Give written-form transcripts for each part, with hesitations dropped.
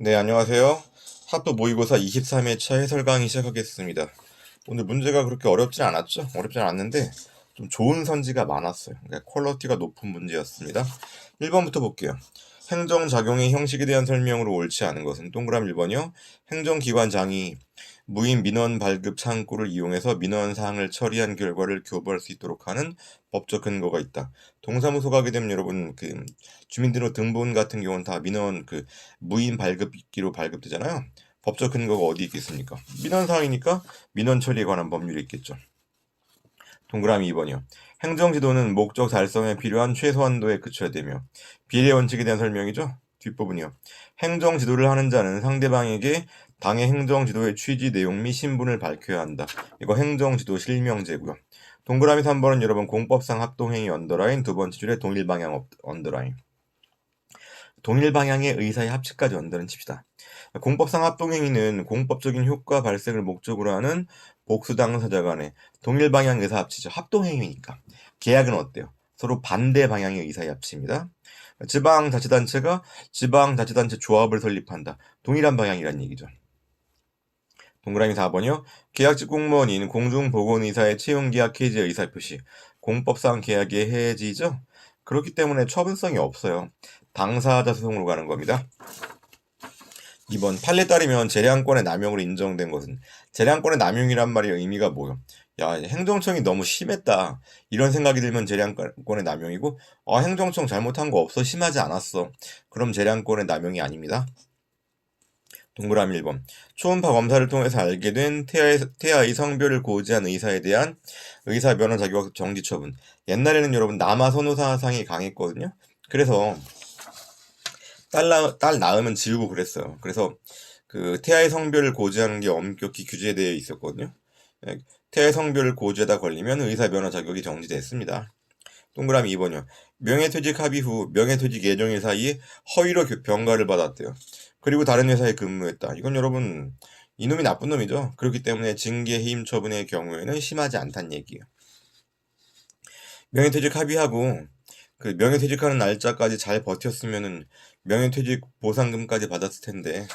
네, 안녕하세요. 학도 모의고사 23회차 해설 강의 시작하겠습니다. 오늘 문제가 그렇게 어렵진 않았죠? 어렵진 않았는데 좀 좋은 선지가 많았어요. 그러니까 퀄리티가 높은 문제였습니다. 1번부터 볼게요. 행정작용의 형식에 대한 설명으로 옳지 않은 것은 동그라미 1번이요. 행정기관장이 무인 민원 발급 창구를 이용해서 민원 사항을 처리한 결과를 교부할 수 있도록 하는 법적 근거가 있다. 동사무소 가게 되면 여러분 주민등록 같은 경우는 다 민원 무인 발급기로 발급되잖아요. 법적 근거가 어디 있겠습니까? 민원 사항이니까 민원 처리에 관한 법률이 있겠죠. 동그라미 2번이요. 행정지도는 목적 달성에 필요한 최소한도에 그쳐야 되며 비례 원칙에 대한 설명이죠. 뒷부분이요. 행정지도를 하는 자는 상대방에게 당의 행정지도의 취지 내용 및 신분을 밝혀야 한다. 이거 행정지도 실명제고요. 동그라미 3번은 여러분 공법상 합동행위 언더라인, 두 번째 줄에 동일 방향 언더라인. 동일 방향의 의사의 합치까지 언더는 칩시다. 공법상 합동행위는 공법적인 효과 발생을 목적으로 하는 복수 당사자 간의 동일 방향 의사 합치죠. 합동행위니까. 계약은 어때요? 서로 반대 방향의 의사의 합치입니다. 지방자치단체가 지방자치단체 조합을 설립한다. 동일한 방향이란 얘기죠. 동그라미 4번이요. 계약직 공무원인 공중보건의사의 채용계약 해지 의사표시. 공법상 계약의 해지죠. 그렇기 때문에 처분성이 없어요. 당사자 소송으로 가는 겁니다. 2번 판례에 따르면 재량권의 남용으로 인정된 것은 재량권의 남용이란 말이 의미가 뭐요? 야, 행정청이 너무 심했다. 이런 생각이 들면 재량권의 남용이고 행정청 잘못한 거 없어. 심하지 않았어. 그럼 재량권의 남용이 아닙니다. 동그라미 1번. 초음파 검사를 통해서 알게 된 태아의 성별을 고지한 의사에 대한 의사 면허 자격 정지 처분. 옛날에는 여러분 남아 선호사상이 강했거든요. 그래서 딸 낳으면 지우고 그랬어요. 그래서 태아의 성별을 고지하는 게 엄격히 규제되어 있었거든요. 예, 태아의 성별을 고지하다 걸리면 의사 면허 자격이 정지됐습니다. 동그라미 2번이요. 명예퇴직 합의 후 명예퇴직 예정일 사이에 허위로 병가를 받았대요. 그리고 다른 회사에 근무했다. 이건 여러분 이놈이 나쁜 놈이죠. 그렇기 때문에 징계 해임 처분의 경우에는 심하지 않다는 얘기예요. 명예퇴직 합의하고 명예퇴직하는 날짜까지 잘 버텼으면은 명예퇴직 보상금까지 받았을 텐데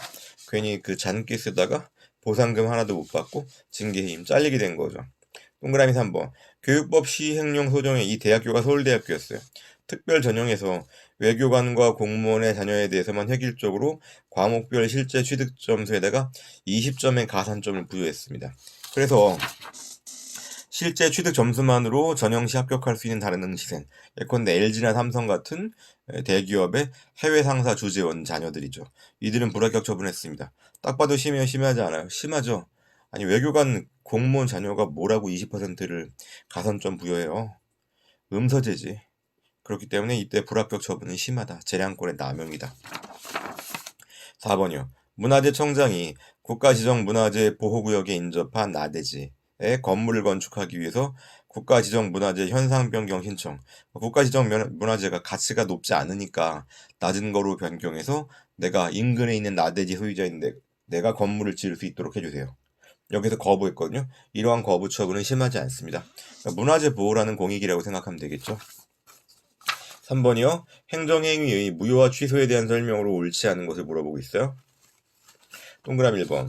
괜히 잔기 쓰다가 보상금 하나도 못 받고 징계 해임 잘리게 된 거죠. 동그라미 3번. 교육법 시행령 소정에 이 대학교가 서울대학교였어요. 특별 전형에서 외교관과 공무원의 자녀에 대해서만 획일적으로 과목별 실제 취득 점수에다가 20점의 가산점을 부여했습니다. 그래서 실제 취득 점수만으로 전형시 합격할 수 있는 다른 응시생, 예컨대 LG나 삼성 같은 대기업의 해외 상사 주재원 자녀들이죠. 이들은 불합격 처분했습니다. 딱 봐도 심하지 않아요? 심하죠. 아니 외교관 공무원 자녀가 뭐라고 20%를 가산점 부여해요. 음서제지. 그렇기 때문에 이때 불합격 처분은 심하다. 재량권의 남용이다. 4번이요. 문화재청장이 국가지정문화재 보호구역에 인접한 나대지에 건물을 건축하기 위해서 국가지정문화재 현상 변경 신청. 국가지정문화재가 가치가 높지 않으니까 낮은 거로 변경해서 내가 인근에 있는 나대지 소유자인데 내가 건물을 지을 수 있도록 해주세요. 여기서 거부했거든요. 이러한 거부 처분은 심하지 않습니다. 그러니까 문화재 보호라는 공익이라고 생각하면 되겠죠. 3번이요. 행정행위의 무효와 취소에 대한 설명으로 옳지 않은 것을 물어보고 있어요. 동그라미 1번.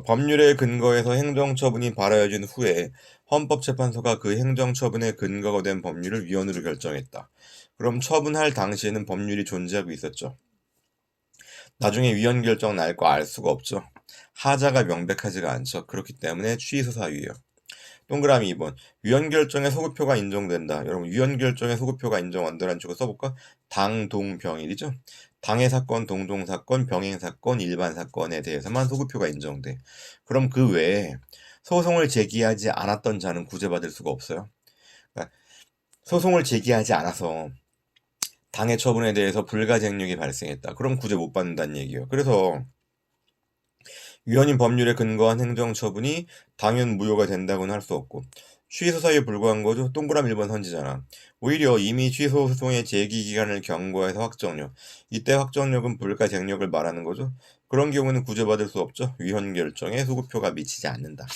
법률에 근거해서 행정처분이 발하여진 후에 헌법재판소가 그 행정처분의 근거가 된 법률을 위헌으로 결정했다. 그럼 처분할 당시에는 법률이 존재하고 있었죠. 나중에 위헌 결정 날 거 알 수가 없죠. 하자가 명백하지가 않죠. 그렇기 때문에 취소 사유예요. 동그라미 2번. 위헌 결정에 소급표가 인정된다. 여러분 위헌 결정에 소급표가 인정 언더라인 쪽으로 써볼까? 당동병일이죠. 당해 사건, 동종 사건, 병행 사건, 일반 사건에 대해서만 소급표가 인정돼. 그럼 그 외에 소송을 제기하지 않았던 자는 구제받을 수가 없어요. 그러니까 소송을 제기하지 않아서 당해 처분에 대해서 불가쟁력이 발생했다. 그럼 구제 못 받는다는 얘기예요. 그래서 위헌인 법률에 근거한 행정처분이 당연 무효가 된다고는 할 수 없고 취소 사유에 불과한 거죠. 동그라미 1번 선지잖아. 오히려 이미 취소 소송의 제기 기간을 경과해서 확정력. 이때 확정력은 불가쟁력을 말하는 거죠. 그런 경우는 구제받을 수 없죠. 위헌 결정에 소급표가 미치지 않는다.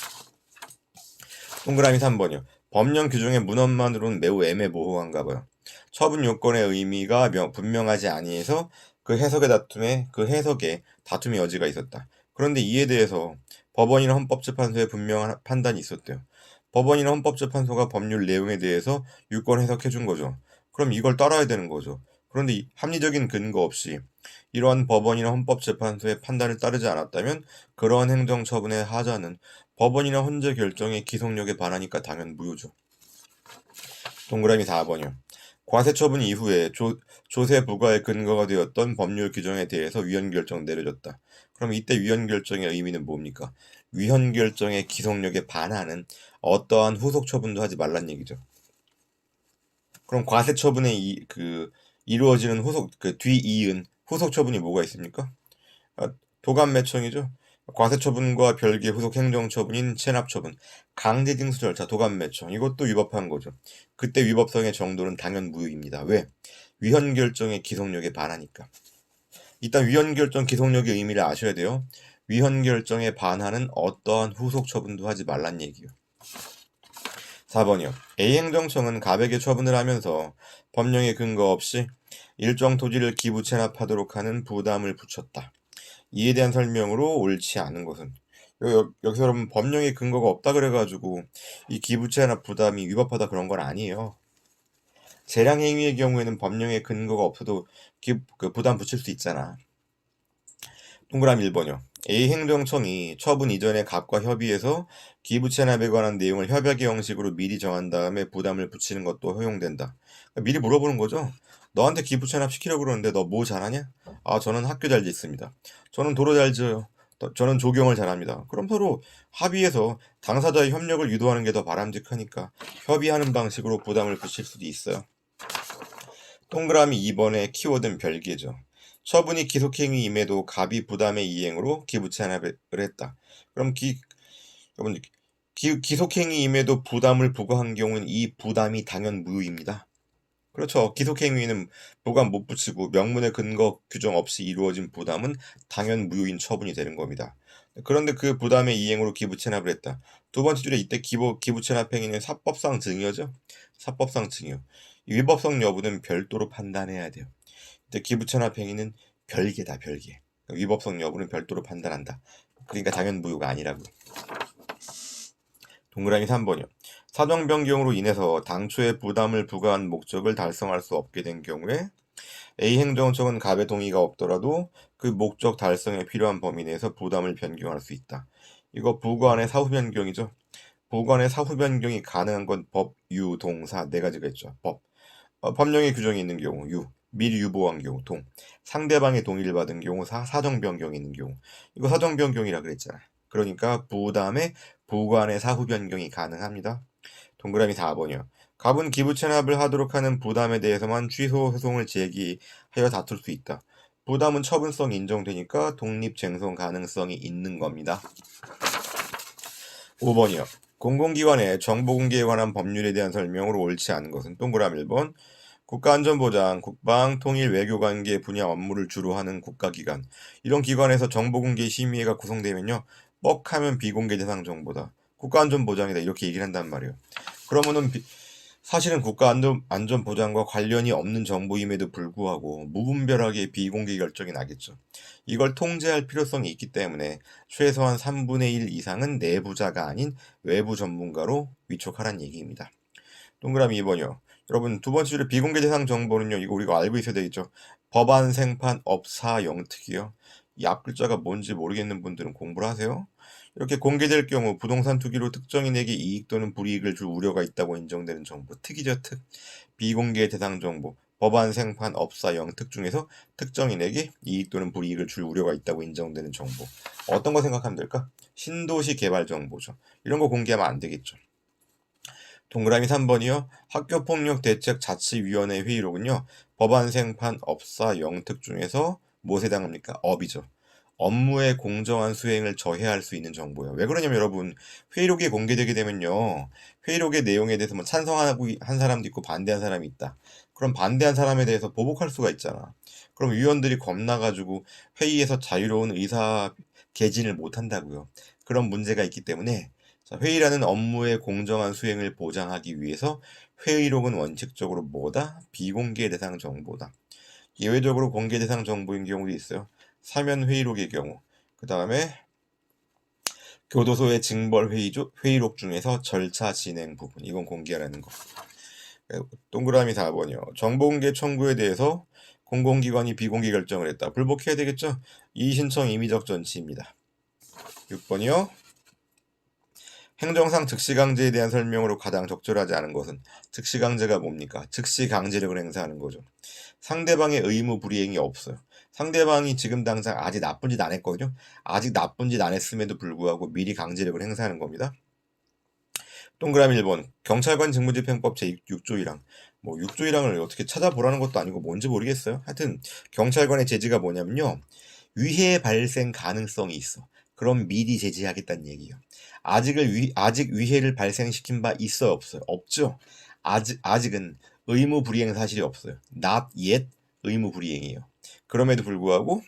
동그라미 3번이요. 법령 규정의 문헌만으로는 매우 애매모호한가 봐요. 처분 요건의 의미가 분명하지 아니해서 그 해석에 다툼의 여지가 있었다. 그런데 이에 대해서 법원이나 헌법재판소의 분명한 판단이 있었대요. 법원이나 헌법재판소가 법률 내용에 대해서 유권 해석해 준 거죠. 그럼 이걸 따라야 되는 거죠. 그런데 합리적인 근거 없이 이러한 법원이나 헌법재판소의 판단을 따르지 않았다면 그러한 행정처분의 하자는 법원이나 헌재 결정의 기속력에 반하니까 당연 무효죠. 동그라미 4번이요. 과세처분 이후에 조세 부과의 근거가 되었던 법률 규정에 대해서 위헌 결정 내려졌다. 그럼 이때 위헌 결정의 의미는 뭡니까? 위헌 결정의 기속력에 반하는 어떠한 후속 처분도 하지 말란 얘기죠. 그럼 과세처분에 이루어지는 뒤이은 후속 처분이 뭐가 있습니까? 도감매청이죠. 과세처분과 별개 후속 행정처분인 체납처분, 강제징수 절차, 도감매청 이것도 위법한 거죠. 그때 위법성의 정도는 당연 무효입니다. 왜? 위헌 결정의 기속력에 반하니까. 일단 위헌 결정 기속력의 의미를 아셔야 돼요. 위헌 결정에 반하는 어떠한 후속 처분도 하지 말란 얘기요. 4번이요. A행정청은 갑에게 처분을 하면서 법령의 근거 없이 일정 토지를 기부 체납하도록 하는 부담을 붙였다. 이에 대한 설명으로 옳지 않은 것은 여기서 여러분 법령의 근거가 없다 그래가지고 이 기부 체납 부담이 위법하다 그런 건 아니에요. 재량행위의 경우에는 법령의 근거가 없어도 부담 붙일 수 있잖아. 동그라미 1번이요. A행정청이 처분 이전에 갑과 협의해서 기부 체납에 관한 내용을 협약의 형식으로 미리 정한 다음에 부담을 붙이는 것도 허용된다. 그러니까 미리 물어보는 거죠. 너한테 기부 체납 시키려고 그러는데 너 뭐 잘하냐? 아, 저는 학교 잘 짓습니다. 저는 도로 잘 지어요. 저는 조경을 잘합니다. 그럼 서로 합의해서 당사자의 협력을 유도하는 게 더 바람직하니까 협의하는 방식으로 부담을 붙일 수도 있어요. 동그라미 2번의 키워드는 별개죠. 처분이 기속행위임에도 갑이 부담의 이행으로 기부 체납을 했다. 그럼 여러분 기속행위임에도 부담을 부과한 경우는 이 부담이 당연 무효입니다. 그렇죠. 기속행위는 부담 못 붙이고 명문의 근거 규정 없이 이루어진 부담은 당연 무효인 처분이 되는 겁니다. 그런데 그 부담의 이행으로 기부 체납을 했다. 두 번째 줄에 이때 기부 체납 행위는 사법상 증여죠. 사법상 증여. 위법성 여부는 별도로 판단해야 돼요. 이때 기부 체납 행위는 별개다, 별개. 위법성 여부는 별도로 판단한다. 그러니까 당연 무효가 아니라고. 동그라미 3번이요. 사정 변경으로 인해서 당초에 부담을 부과한 목적을 달성할 수 없게 된 경우에 A행정청은 갑의 동의가 없더라도 그 목적 달성에 필요한 범위 내에서 부담을 변경할 수 있다. 이거 부관의 사후 변경이죠. 부관의 사후 변경이 가능한 건 법, 유, 동, 사 네 가지가 있죠. 법. 법령의 규정이 있는 경우 유, 미리 유보한 경우 동, 상대방의 동의를 받은 경우 사정 변경이 있는 경우. 이거 사정 변경이라 그랬잖아. 그러니까 부담의 부관의 사후 변경이 가능합니다. 동그라미 4번이요. 갑은 기부 체납을 하도록 하는 부담에 대해서만 취소 소송을 제기하여 다툴 수 있다. 부담은 처분성이 인정되니까 독립쟁송 가능성이 있는 겁니다. 5번이요. 공공기관의 정보공개에 관한 법률에 대한 설명으로 옳지 않은 것은 동그라미 1번. 국가안전보장, 국방, 통일, 외교관계 분야 업무를 주로 하는 국가기관. 이런 기관에서 정보공개 심의회가 구성되면요. 뻑하면 비공개 대상 정보다. 국가안전보장이다. 이렇게 얘기를 한단 말이에요. 그러면은 사실은 국가안전보장과 관련이 없는 정보임에도 불구하고 무분별하게 비공개 결정이 나겠죠. 이걸 통제할 필요성이 있기 때문에 최소한 3분의 1 이상은 내부자가 아닌 외부 전문가로 위촉하란 얘기입니다. 동그라미 2번이요. 여러분 두 번째 줄에 비공개 대상 정보는요. 이거 우리가 알고 있어야 되겠죠. 법안, 생판, 업사, 영특이요. 이 앞글자가 뭔지 모르겠는 분들은 공부를 하세요. 이렇게 공개될 경우 부동산 투기로 특정인에게 이익 또는 불이익을 줄 우려가 있다고 인정되는 정보. 특이죠, 특. 비공개 대상 정보. 법안, 생판, 업사, 영특 중에서 특정인에게 이익 또는 불이익을 줄 우려가 있다고 인정되는 정보. 어떤 거 생각하면 될까? 신도시 개발 정보죠. 이런 거 공개하면 안 되겠죠. 동그라미 3번이요. 학교폭력대책자치위원회 회의록은요. 법안, 생판, 업사, 영특 중에서 무엇에 해당합니까? 업이죠. 업무의 공정한 수행을 저해할 수 있는 정보예요. 왜 그러냐면 여러분 회의록이 공개되게 되면요. 회의록의 내용에 대해서 뭐 찬성하고 한 사람도 있고 반대한 사람이 있다. 그럼 반대한 사람에 대해서 보복할 수가 있잖아. 그럼 위원들이 겁나가지고 회의에서 자유로운 의사 개진을 못한다고요. 그런 문제가 있기 때문에 회의라는 업무의 공정한 수행을 보장하기 위해서 회의록은 원칙적으로 뭐다? 비공개 대상 정보다. 예외적으로 공개 대상 정보인 경우도 있어요. 사면 회의록의 경우. 그 다음에 교도소의 징벌 회의록 중에서 절차 진행 부분. 이건 공개하라는 거. 동그라미 4번이요. 정보공개 청구에 대해서 공공기관이 비공개 결정을 했다. 불복해야 되겠죠? 이의신청 임의적 전치입니다. 6번이요. 행정상 즉시강제에 대한 설명으로 가장 적절하지 않은 것은 즉시강제가 뭡니까? 즉시강제력을 행사하는 거죠. 상대방의 의무 불이행이 없어요. 상대방이 지금 당장 아직 나쁜 짓 안 했거든요. 아직 나쁜 짓 안 했음에도 불구하고 미리 강제력을 행사하는 겁니다. 동그라미 1번 경찰관 직무집행법 제6조 1항. 뭐 6조 1항을 어떻게 찾아보라는 것도 아니고 뭔지 모르겠어요. 하여튼 경찰관의 제지가 뭐냐면요. 위해 발생 가능성이 있어. 그럼 미리 제지하겠다는 얘기예요. 아직 위해를 발생시킨 바 있어요, 없어요? 없죠. 아직은 의무 불이행 사실이 없어요. Not yet 의무 불이행이에요. 그럼에도 불구하고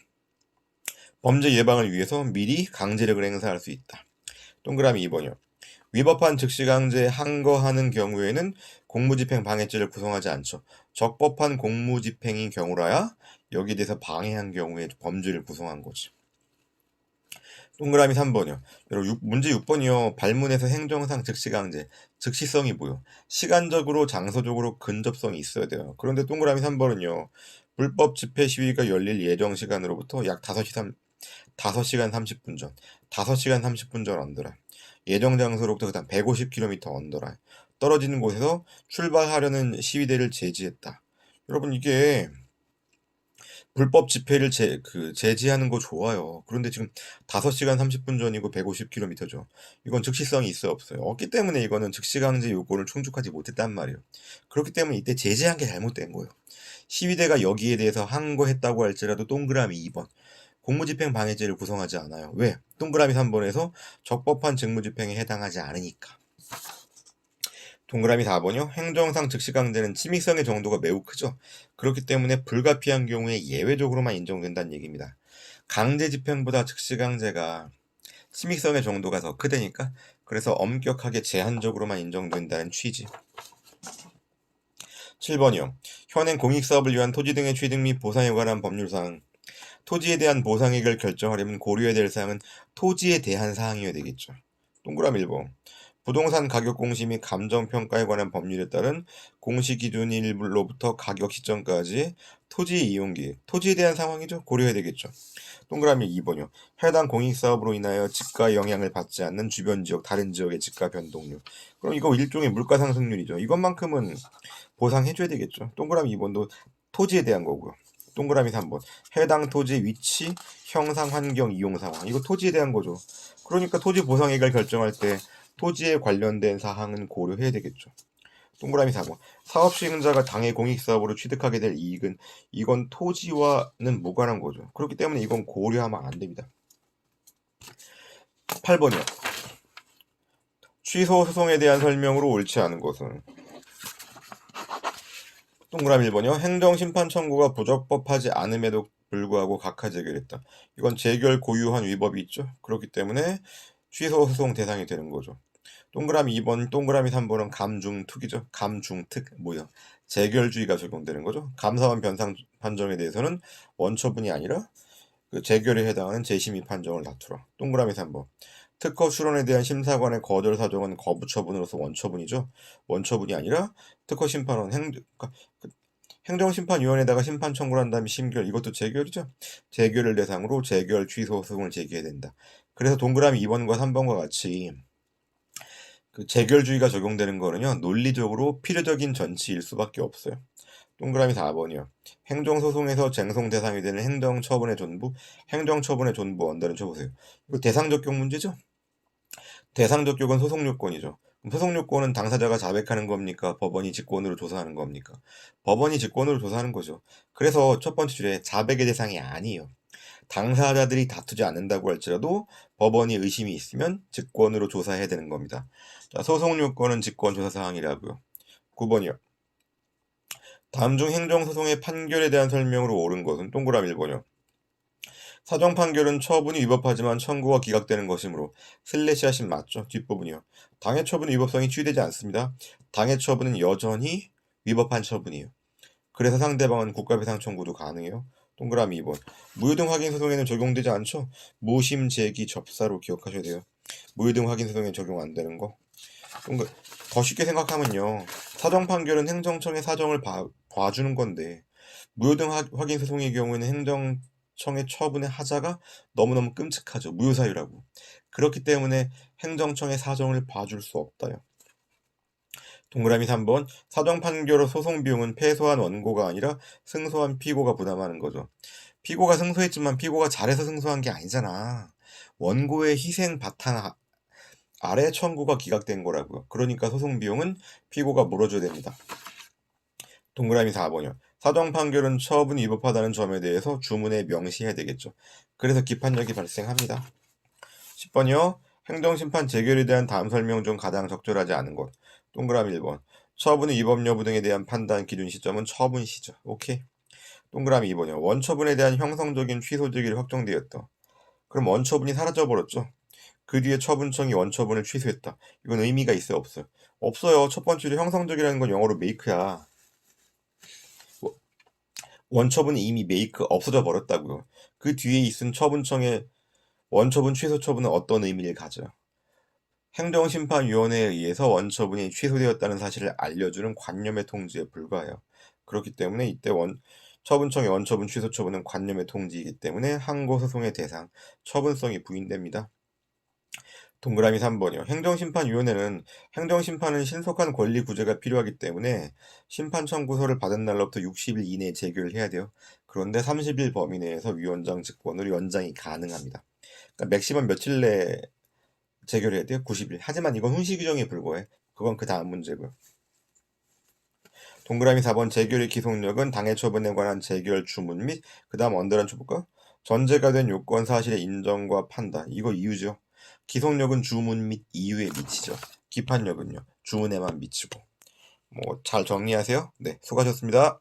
범죄 예방을 위해서 미리 강제력을 행사할 수 있다. 동그라미 2번이요. 위법한 즉시강제 항거하는 경우에는 공무집행 방해죄를 구성하지 않죠. 적법한 공무집행인 경우라야 여기에 대해서 방해한 경우에 범죄를 구성한 거지. 동그라미 3번이요. 여러분 문제 6번이요. 발문에서 행정상 즉시강제. 즉시성이 뭐요? 시간적으로 장소적으로 근접성이 있어야 돼요. 그런데 동그라미 3번은요. 불법 집회 시위가 열릴 예정 시간으로부터 약 5시간 30분 전. 5시간 30분 전 언더라. 예정 장소로부터 그다음 150km 언더라. 떨어지는 곳에서 출발하려는 시위대를 제지했다. 여러분 이게 불법 집회를 제지하는 거 좋아요. 그런데 지금 5시간 30분 전이고 150km죠. 이건 즉시성이 있어요, 없어요? 없기 때문에 이거는 즉시강제 요건을 충족하지 못했단 말이에요. 그렇기 때문에 이때 제지한 게 잘못된 거예요. 시위대가 여기에 대해서 항거했다고 할지라도 동그라미 2번. 공무집행 방해죄를 구성하지 않아요. 왜? 동그라미 3번에서 적법한 직무집행에 해당하지 않으니까. 동그라미 4번이요. 행정상 즉시강제는 침입성의 정도가 매우 크죠. 그렇기 때문에 불가피한 경우에 예외적으로만 인정된다는 얘기입니다. 강제집행보다 즉시강제가 침입성의 정도가 더 크다니까. 그래서 엄격하게 제한적으로만 인정된다는 취지. 7번이요. 현행 공익사업을 위한 토지 등의 취득 및 보상에 관한 법률사항. 토지에 대한 보상액을 결정하려면 고려해야 될 사항은 토지에 대한 사항이어야 되겠죠. 동그라미 1번. 부동산 가격 공시 및 감정평가에 관한 법률에 따른 공시 기준일로부터 가격 시점까지 토지 이용계획, 토지에 대한 상황이죠. 고려해야 되겠죠. 동그라미 2번이요. 해당 공익사업으로 인하여 집가 영향을 받지 않는 주변 지역, 다른 지역의 집가 변동률. 그럼 이거 일종의 물가 상승률이죠. 이것만큼은 보상해줘야 되겠죠. 동그라미 2번도 토지에 대한 거고요. 동그라미 3번. 해당 토지의 위치, 형상, 환경, 이용 상황. 이거 토지에 대한 거죠. 그러니까 토지 보상액을 결정할 때 토지에 관련된 사항은 고려해야 되겠죠. 동그라미 4번. 사업 시행자가 당해 공익사업으로 취득하게 될 이익은 이건 토지와는 무관한 거죠. 그렇기 때문에 이건 고려하면 안 됩니다. 8번이요. 취소 소송에 대한 설명으로 옳지 않은 것은 동그라미 1번이요. 행정심판 청구가 부적법하지 않음에도 불구하고 각하 재결했다. 이건 재결 고유한 위법이 있죠. 그렇기 때문에 취소 소송 대상이 되는 거죠. 동그라미 2번, 동그라미 3번은 감중특이죠. 감중특 뭐야? 재결주의가 적용되는 거죠. 감사원 변상 판정에 대해서는 원처분이 아니라 그 재결에 해당하는 재심의 판정을 다투라. 동그라미 3번. 특허 출원에 대한 심사관의 거절 사정은 거부 처분으로서 원처분이죠. 원처분이 아니라 특허 심판원 행정심판위원회에다가 심판 청구를 한 다음에 심결, 이것도 재결이죠. 재결을 대상으로 재결 취소 소송을 제기해야 된다. 그래서 동그라미 2번과 3번과 같이 그 재결주의가 적용되는 거는요, 논리적으로 필요적인 전치일 수밖에 없어요. 동그라미 4번이요. 행정소송에서 쟁송 대상이 되는 행정처분의 존부, 행정처분의 존부 언더는 쳐보세요. 이거 대상적격 문제죠? 대상적격은 소송요건이죠. 그럼 소송요건은 당사자가 자백하는 겁니까? 법원이 직권으로 조사하는 겁니까? 법원이 직권으로 조사하는 거죠. 그래서 첫 번째 줄에 자백의 대상이 아니에요. 당사자들이 다투지 않는다고 할지라도 법원이 의심이 있으면 직권으로 조사해야 되는 겁니다. 자, 소송요건은 직권조사사항이라고요. 9번이요. 다음 중 행정소송의 판결에 대한 설명으로 옳은 것은 동그라미 1번이요. 사정 판결은 처분이 위법하지만 청구가 기각되는 것이므로 슬래시하신 맞죠? 뒷부분이요. 당해 처분 위법성이 취되지 않습니다. 당해 처분은 여전히 위법한 처분이에요. 그래서 상대방은 국가배상 청구도 가능해요. 동그라미 2번. 무효등 확인 소송에는 적용되지 않죠? 무심 제기 접사로 기억하셔야 돼요. 무효등 확인 소송에 적용 안 되는 거. 더 쉽게 생각하면요. 사정 판결은 행정청의 사정을 봐주는 건데 무효등 확인 소송의 경우에는 행정청의 처분의 하자가 너무너무 끔찍하죠. 무효사유라고. 그렇기 때문에 행정청의 사정을 봐줄 수 없다요. 동그라미 3번. 사정 판결 후 소송 비용은 패소한 원고가 아니라 승소한 피고가 부담하는 거죠. 피고가 승소했지만 피고가 잘해서 승소한 게 아니잖아. 원고의 희생 바탕 아래 청구가 기각된 거라고요. 그러니까 소송 비용은 피고가 물어줘야 됩니다. 동그라미 4번이요. 사정 판결은 처분이 위법하다는 점에 대해서 주문에 명시해야 되겠죠. 그래서 기판력이 발생합니다. 10번이요. 행정심판 재결에 대한 다음 설명 중 가장 적절하지 않은 것. 동그라미 1번. 처분의 위법 여부 등에 대한 판단 기준 시점은 처분 시죠. 오케이. 동그라미 2번이요. 원처분에 대한 형성적인 취소 제기를 확정되었다. 그럼 원처분이 사라져버렸죠. 그 뒤에 처분청이 원처분을 취소했다. 이건 의미가 있어요, 없어요? 없어요. 첫 번째로 형성적이라는 건 영어로 make야. 원처분이 이미 make 없어져 버렸다고요. 그 뒤에 있은 처분청의 원처분 취소 처분은 어떤 의미를 가져요? 행정심판위원회에 의해서 원처분이 취소되었다는 사실을 알려주는 관념의 통지에 불과해요. 그렇기 때문에 이때 처분청의 원처분 취소 처분은 관념의 통지이기 때문에 항고소송의 대상, 처분성이 부인됩니다. 동그라미 3번이요. 행정심판위원회는 행정심판은 신속한 권리 구제가 필요하기 때문에 심판 청구서를 받은 날로부터 60일 이내에 제결을 해야 돼요. 그런데 30일 범위 내에서 위원장 직권으로 연장이 가능합니다. 그러니까 맥시멈 며칠 내에 제결해야 돼요? 90일. 하지만 이건 훈시 규정에 불과해. 그건 그 다음 문제고요. 동그라미 4번 재결의 기속력은 당해 처분에 관한 재결 주문 및 그 다음 언더라인 쳐볼까? 전제가 된 요건 사실의 인정과 판단. 이거 이유죠. 기속력은 주문 및 이유에 미치죠. 기판력은요. 주문에만 미치고. 잘 정리하세요. 네, 수고하셨습니다.